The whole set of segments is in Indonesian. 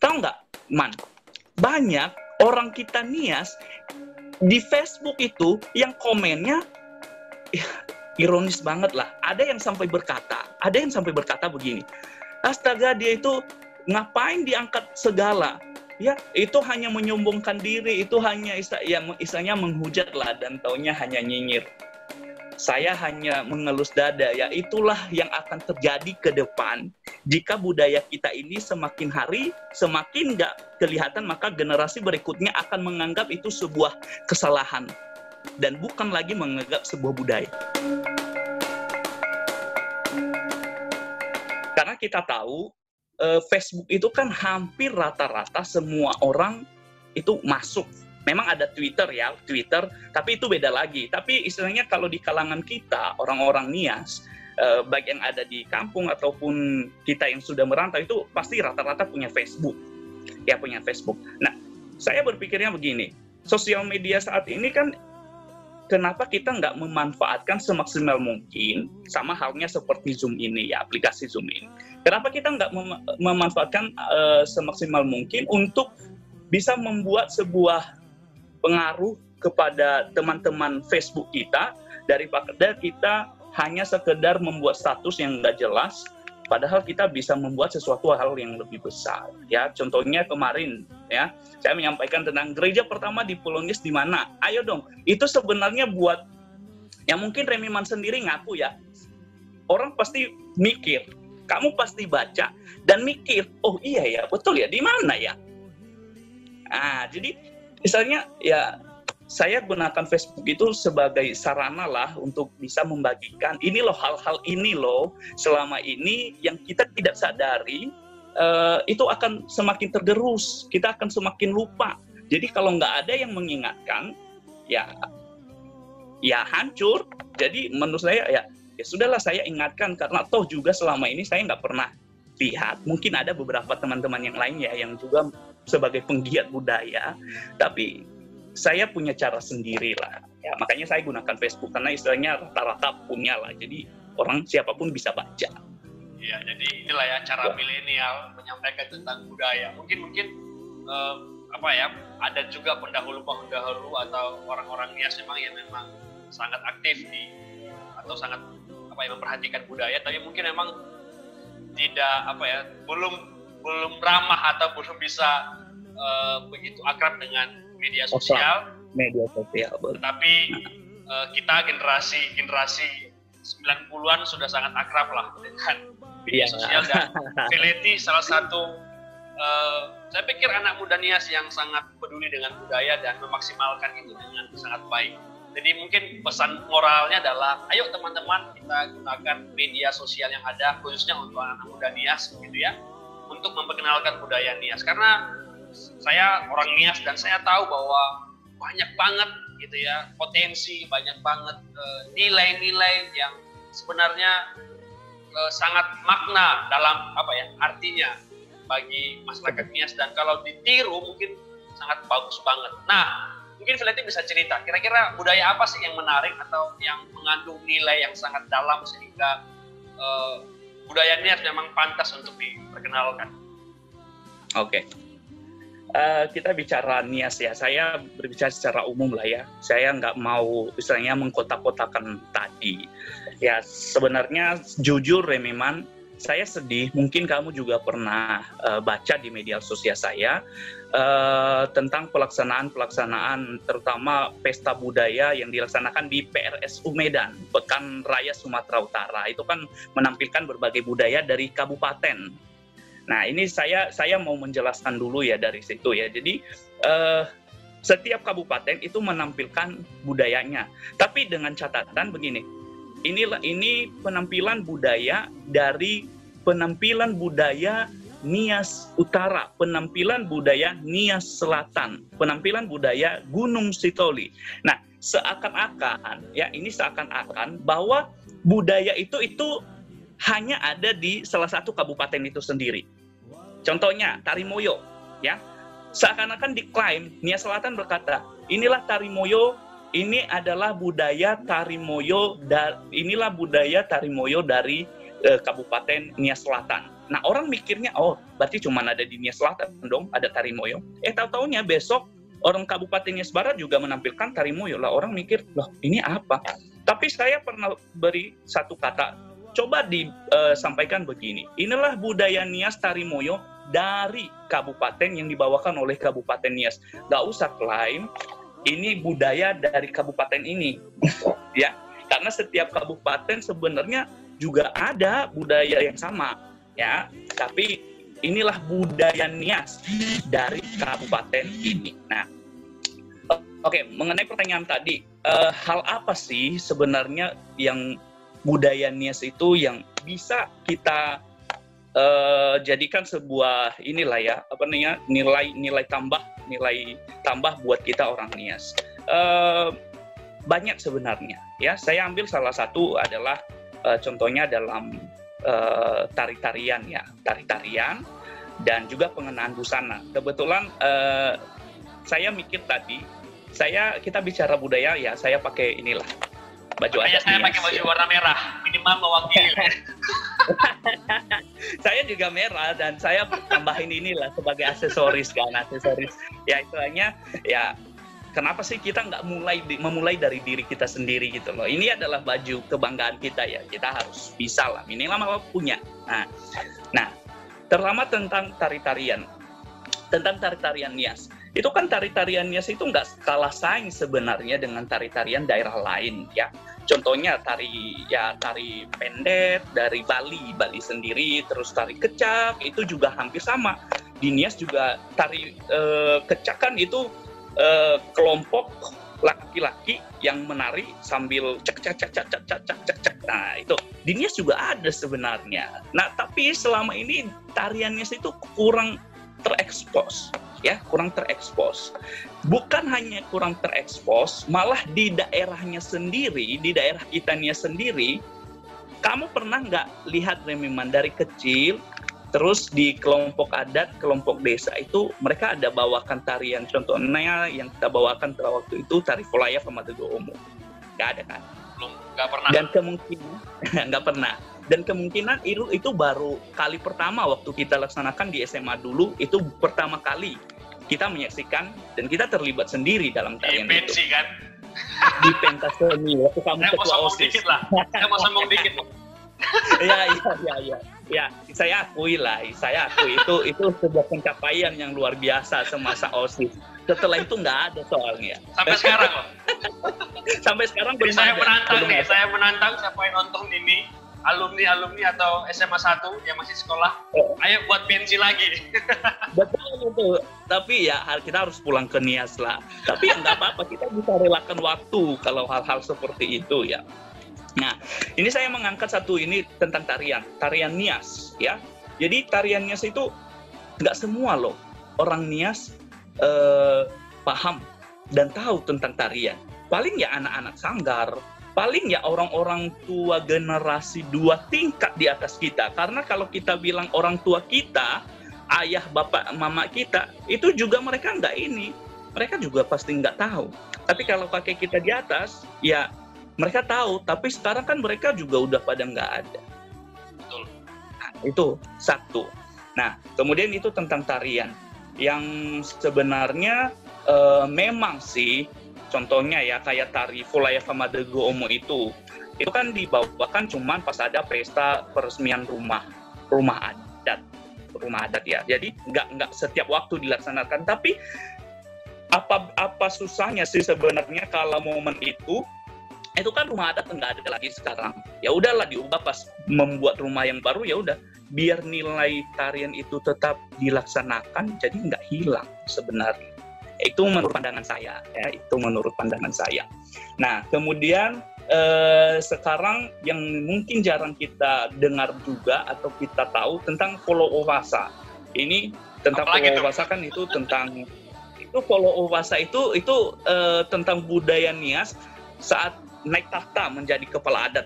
Tahu nggak, Man? Banyak orang kita Nias di Facebook itu yang komennya ya, ironis banget lah. Ada yang sampai berkata begini, astaga, dia itu ngapain diangkat segala? Ya, itu hanya menyombongkan diri, itu hanya istilahnya menghujat lah, dan taunya hanya nyinyir. Saya hanya mengelus dada, ya itulah yang akan terjadi ke depan. Jika budaya kita ini semakin hari, semakin nggak kelihatan, maka generasi berikutnya akan menganggap itu sebuah kesalahan. Dan bukan lagi menganggap sebuah budaya. Karena kita tahu, Facebook itu kan hampir rata-rata semua orang itu masuk. Memang ada Twitter, tapi itu beda lagi. Tapi istilahnya kalau di kalangan kita, orang-orang Nias, baik yang ada di kampung ataupun kita yang sudah merantau, itu pasti rata-rata punya Facebook. Ya, punya Facebook. Nah, saya berpikirnya begini, sosial media saat ini kan, kenapa kita nggak memanfaatkan semaksimal mungkin, sama halnya seperti Zoom ini, ya, aplikasi Zoom ini. Kenapa kita nggak memanfaatkan semaksimal mungkin untuk bisa membuat sebuah pengaruh kepada teman-teman Facebook kita, daripada kita hanya sekedar membuat status yang nggak jelas, padahal kita bisa membuat sesuatu hal yang lebih besar. Ya, contohnya kemarin, ya, saya menyampaikan tentang gereja pertama di Polonius di mana. Ayo dong, itu sebenarnya buat, ya mungkin Remiman sendiri ngaku ya, orang pasti mikir, kamu pasti baca dan mikir, oh iya ya, betul ya, di mana ya? Nah, jadi misalnya ya saya gunakan Facebook itu sebagai sarana lah untuk bisa membagikan ini loh, hal-hal ini loh selama ini yang kita tidak sadari, itu akan semakin tergerus, kita akan semakin lupa. Jadi kalau nggak ada yang mengingatkan, ya hancur. Jadi menurut saya ya sudahlah, saya ingatkan karena toh juga selama ini saya nggak pernah lihat. Mungkin ada beberapa teman-teman yang lain ya yang juga sebagai penggiat budaya, tapi saya punya cara sendiri lah. Ya, makanya saya gunakan Facebook karena istilahnya rata-rata punya lah. Jadi orang siapapun bisa baca. Iya, jadi inilah ya cara milenial menyampaikan tentang budaya. Mungkin ada juga pendahulu atau orang-orang Nias yang memang sangat aktif atau sangat memperhatikan budaya, tapi mungkin memang tidak belum ramah atau belum bisa begitu akrab dengan media sosial. Tetapi kita generasi 90-an sudah sangat akrab lah dengan media sosial, dan Veleti salah satu saya pikir anak muda Nias yang sangat peduli dengan budaya dan memaksimalkan itu dengan sangat baik. Jadi mungkin pesan moralnya adalah, ayo teman-teman kita gunakan media sosial yang ada khususnya untuk anak muda Nias gitu ya, untuk memperkenalkan budaya Nias. Karena saya orang Nias dan saya tahu bahwa banyak banget gitu ya potensi, banyak banget nilai-nilai yang sebenarnya sangat makna dalam artinya bagi masyarakat Nias, dan kalau ditiru mungkin sangat bagus banget. Nah, mungkin Veleti bisa cerita, kira-kira budaya apa sih yang menarik atau yang mengandung nilai yang sangat dalam sehingga budaya Nias memang pantas untuk diperkenalkan? Oke. Kita bicara Nias ya, saya berbicara secara umum lah ya. Saya nggak mau istilahnya mengkotak-kotakan tadi. Ya sebenarnya jujur Remiman, saya sedih, mungkin kamu juga pernah baca di media sosial saya tentang pelaksanaan terutama pesta budaya yang dilaksanakan di PRSU Medan, Pekan Raya Sumatera Utara. Itu kan menampilkan berbagai budaya dari kabupaten. Nah ini saya mau menjelaskan dulu ya dari situ ya. Jadi setiap kabupaten itu menampilkan budayanya, tapi dengan catatan begini. Ini penampilan budaya dari penampilan budaya Nias Utara, penampilan budaya Nias Selatan, penampilan budaya Gunung Sitoli. Nah, seakan-akan bahwa budaya itu hanya ada di salah satu kabupaten itu sendiri. Contohnya Tari Moyo, ya. Seakan-akan diklaim Nias Selatan berkata, inilah Tari Moyo, ini adalah budaya Tari Moyo, inilah budaya Tari Moyo dari Kabupaten Nias Selatan. Nah, orang mikirnya, oh berarti cuma ada di Nias Selatan dong, ada tari moyo. Tahu-taunya besok orang Kabupaten Nias Barat juga menampilkan tari moyo. Lah orang mikir, loh ini apa? Tapi saya pernah beri satu kata, coba disampaikan begini. Inilah budaya Nias tari moyo dari kabupaten yang dibawakan oleh Kabupaten Nias. Gak usah klaim, ini budaya dari kabupaten ini. Ya, karena setiap kabupaten sebenarnya juga ada budaya yang sama. Ya, tapi inilah budaya Nias dari kabupaten ini. Nah, oke, mengenai pertanyaan tadi, hal apa sih sebenarnya yang budaya Nias itu yang bisa kita jadikan sebuah inilah ya, apa namanya, nilai tambah buat kita orang Nias. Banyak sebenarnya. Ya, saya ambil salah satu adalah contohnya dalam tari-tarian ya, tari-tarian dan juga pengenaan busana. Kebetulan saya mikir tadi, kita bicara budaya ya, saya pakai inilah baju adat. Saya pakai baju warna merah, minimal mewakili. Saya juga merah dan saya tambahin inilah sebagai aksesoris kan, aksesoris. Ya istilahnya ya. Kenapa sih kita nggak memulai dari diri kita sendiri gitu loh? Ini adalah baju kebanggaan kita ya. Kita harus bisa lah, minimal punya. Nah, terutama tentang tari-tarian Nias. Itu kan tari-tarian Nias itu nggak kalah saing sebenarnya dengan tari-tarian daerah lain ya. Contohnya tari pendet dari Bali sendiri, terus tari kecak itu juga hampir sama. Di Nias juga tari kecak kan itu kelompok laki-laki yang menari sambil cek. Nah, itu di Nias juga ada sebenarnya. Nah, tapi selama ini tarian Nias itu kurang terekspos. Bukan hanya kurang terekspos, malah di daerahnya sendiri, di daerah kita Nias sendiri, kamu pernah nggak lihat Remiman dari kecil? Terus di kelompok adat, kelompok desa itu mereka ada bawakan tarian. Contohnya yang kita bawakan pada waktu itu tari Folaya Famadago Omo. Nggak ada kan? Belum, nggak pernah. Dan kemungkinan nggak pernah. Dan kemungkinan itu baru kali pertama waktu kita laksanakan di SMA dulu, itu pertama kali kita menyaksikan dan kita terlibat sendiri dalam tarian itu. Di pensi kan? Di pentas seni. Waktu kamu ketua OSIS. Saya mau sombong dikit loh. Ya, saya akui itu sebuah pencapaian yang luar biasa semasa OSIS. Setelah itu nggak ada soalnya. Sampai sekarang loh. Sampai sekarang belum saya ada. Saya menantang siapa yang nonton ini, alumni atau SMA 1 yang masih sekolah, ayo buat pensi lagi. Betul itu. Tapi ya kita harus pulang ke Nias lah. Tapi ya nggak apa-apa, kita bisa relakan waktu kalau hal-hal seperti itu ya. Nah, ini saya mengangkat satu ini tentang tarian Nias ya. Jadi tarian Nias itu nggak semua loh orang Nias paham dan tahu tentang tarian. Paling ya anak-anak sanggar, paling ya orang-orang tua generasi 2 tingkat di atas kita. Karena kalau kita bilang orang tua kita, ayah, bapak, mama kita, itu juga mereka mereka juga pasti nggak tahu. Tapi kalau kakek kita di atas, ya mereka tahu, tapi sekarang kan mereka juga udah pada nggak ada. Betul. Nah, itu satu. Nah, kemudian itu tentang tarian. Yang sebenarnya memang sih, contohnya ya kayak tari Folaya Famadago Omo itu kan dibawakan cuman pas ada pesta peresmian rumah adat ya. Jadi nggak setiap waktu dilaksanakan. Tapi apa susahnya sih sebenarnya kalau momen itu kan rumah adat nggak ada lagi sekarang. Ya udahlah diubah pas membuat rumah yang baru, ya udah biar nilai tarian itu tetap dilaksanakan, jadi nggak hilang sebenarnya. Itu menurut pandangan saya. Nah kemudian sekarang yang mungkin jarang kita dengar juga atau kita tahu tentang Polo Owasa. Ini tentang Polo Owasa kan itu tentang Polo Owasa itu tentang budaya Nias saat naik tahta menjadi kepala adat.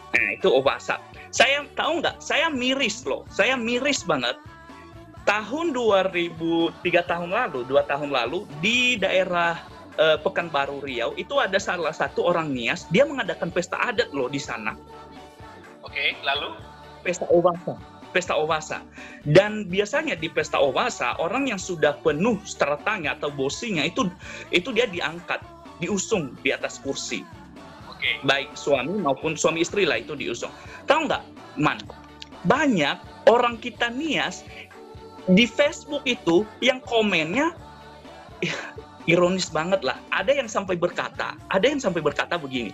Nah, itu Owasa. Saya tahu nggak? Saya miris banget. Tahun 2 tahun lalu di daerah Pekanbaru Riau itu ada salah satu orang Nias, dia mengadakan pesta adat loh di sana. Oke, lalu? pesta Owasa. Pesta Owasa. Dan biasanya di pesta Owasa, orang yang sudah penuh stratanya atau bosinya itu dia diangkat, diusung di atas kursi. Oke. Baik suami maupun suami istri lah itu diusung. Tahu nggak, Man? Banyak orang kita Nias di Facebook itu yang komennya ironis banget lah. Ada yang sampai berkata begini,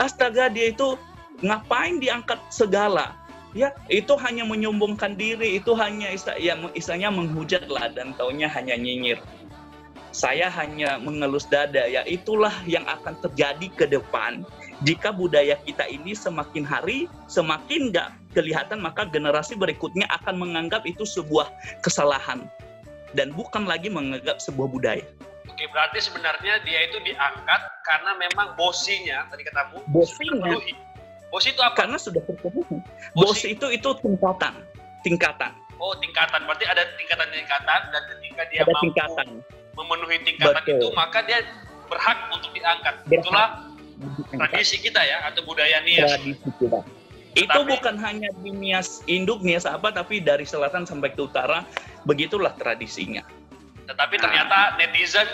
astaga, dia itu ngapain diangkat segala? Ya, itu hanya menyombongkan diri, itu hanya istilahnya menghujat lah, dan taunya hanya nyinyir. Saya hanya mengelus dada, ya itulah yang akan terjadi ke depan. Jika budaya kita ini semakin hari, semakin nggak kelihatan, maka generasi berikutnya akan menganggap itu sebuah kesalahan. Dan bukan lagi menganggap sebuah budaya. Oke, berarti sebenarnya dia itu diangkat karena memang bosinya, tadi katamu, bosinya. Bosi itu apa? Karena sudah terpenuhi. Bosi itu tingkatan. Oh, tingkatan. Berarti ada tingkatan-tingkatan, dan ketika dia ada mampu tingkatan. Memenuhi tingkatan itu, maka dia berhak untuk diangkat. Itulah tradisi kita ya, atau budaya Nias. Tradisi kita. Itu bukan hanya di Nias induk, Nias apa, tapi dari selatan sampai ke utara, begitulah tradisinya. Tetapi ternyata netizen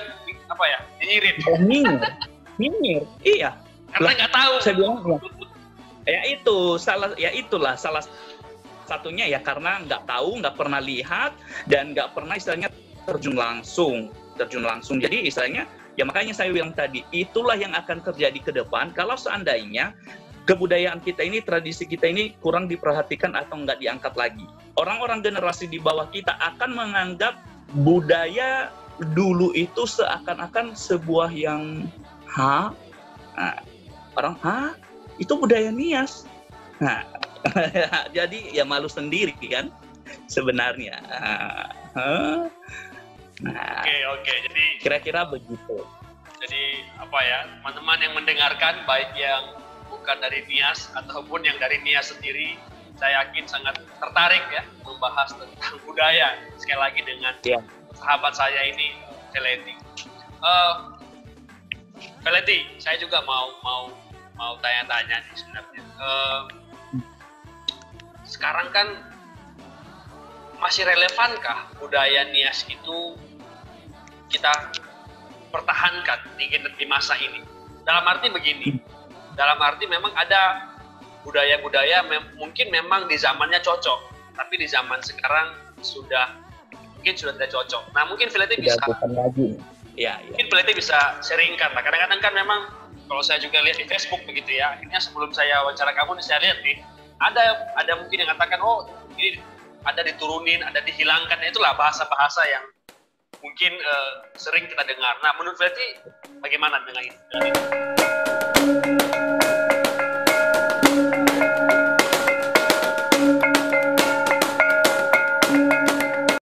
nyinyirin. Nyinyir, iya. Karena nggak tahu. Saya bilang, itulah salah satunya ya, karena nggak tahu, nggak pernah lihat, dan nggak pernah istilahnya terjun langsung. Jadi istilahnya, ya makanya saya bilang tadi, itulah yang akan terjadi ke depan kalau seandainya kebudayaan kita ini, tradisi kita ini kurang diperhatikan atau nggak diangkat lagi. Orang-orang generasi di bawah kita akan menganggap budaya dulu itu seakan-akan sebuah yang itu budaya Nias. Nah, jadi ya malu sendiri kan sebenarnya. Nah, oke. Jadi kira-kira begitu. Jadi teman-teman yang mendengarkan, baik yang bukan dari Nias ataupun yang dari Nias sendiri, saya yakin sangat tertarik ya membahas tentang budaya. Sekali lagi dengan sahabat saya ini, Veleti. Veleti, saya juga mau tanya-tanya nih sebenarnya. Sekarang kan masih relevankah budaya Nias itu kita pertahankan di masa ini? Dalam arti begini, memang ada budaya-budaya mungkin memang di zamannya cocok, tapi di zaman sekarang mungkin sudah tidak cocok. Nah, mungkin Veleti bisa mungkin Veleti bisa sharingkan lah. Kadang-kadang kan memang kalau saya juga lihat di Facebook begitu ya, akhirnya sebelum saya wawancara kamu, saya lihat nih, ada mungkin yang katakan, oh ini ada diturunin, ada dihilangkan. Itulah bahasa-bahasa yang mungkin sering kita dengar. Nah, menurut Veleti bagaimana dengan itu?